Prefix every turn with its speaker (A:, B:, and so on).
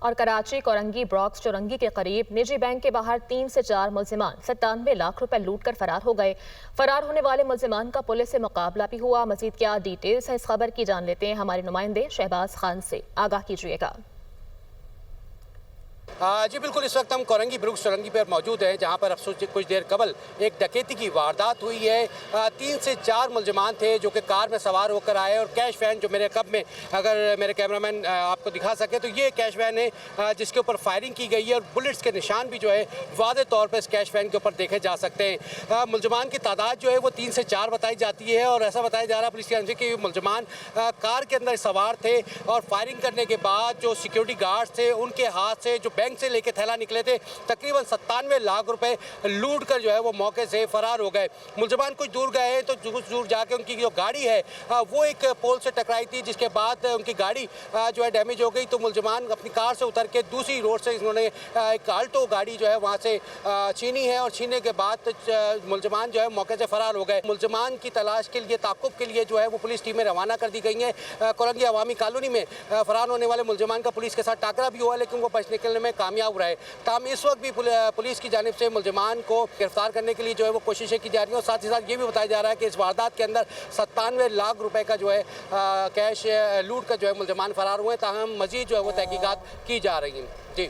A: और कराची कोरंगी ब्रॉक्स चौरंगी के करीब निजी बैंक के बाहर 3 से 4 मुल्जिमान 97 लाख रुपए लूट कर फरार हो गए। फरार होने वाले मुल्जिमान का पुलिस से मुकाबला भी हुआ। मजीद क्या डिटेल्स है इस खबर की जान लेते हैं हमारे नुमाइंदे शहबाज खान से। आगाह कीजिएगा।
B: जी बिल्कुल, इस वक्त हम कोरंगी ब्रुक्स चौरंगी पर मौजूद हैं, जहां पर अब कुछ देर कबल एक डकैती की वारदात हुई है। 3 से 4 मुल्जिमान थे जो कि कार में सवार होकर आए और कैश वैन जो मेरे कब में, अगर मेरे कैमरामैन आपको दिखा सके तो ये कैश वैन है जिसके ऊपर फायरिंग की गई है और बुलेट्स के निशान भी जो है वाज़ेह तौर पर इस कैश वैन के ऊपर देखे जा सकते हैं। मुल्जिमान की तादाद जो है वो 3 से 4 बताई जाती है और ऐसा बताया जा रहा है पुलिस के अनुसार कि मुल्जिमान कार के अंदर सवार थे और फायरिंग करने के बाद जो सिक्योरिटी गार्ड्स थे उनके हाथ से जो बैंक से लेके थैला निकले थे, तकरीबन 97 लाख रुपए लूट कर जो है वो मौके से फरार हो गए। मुल्जिमान कुछ दूर गए तो कुछ दूर जाके उनकी जो गाड़ी है वो एक पोल से टकराई थी, जिसके बाद उनकी गाड़ी जो है डैमेज हो गई। तो मुल्जिमान अपनी कार से उतर के दूसरी रोड से इन्होंने एक आल्टो गाड़ी जो है वहाँ से छीनी है और छीनने के बाद मुल्जिमान जो है मौके से फरार हो गए। मुल्जिमान की तलाश के लिए, ताक़ुब के लिए जो है वो पुलिस टीमें रवाना कर दी गई हैं। कोरंगी अवामी कॉलोनी में फरार होने वाले मुल्जिमान का पुलिस के साथ टाकरा भी हुआ, लेकिन वो बच निकलने में कामयाब रहे। ताहम इस वक्त भी पुलिस की जानिब से मुल्जिमान को गिरफ्तार करने के लिए जो है वो कोशिशें की जा रही हैं और साथ ही साथ ये भी बताया जा रहा है कि इस वारदात के अंदर 97 लाख रुपए का जो है कैश लूट कर जो है मुल्जिमान फरार हुए। ताहम मजीद जो है वो तहकीकात की जा रही हैं। जी।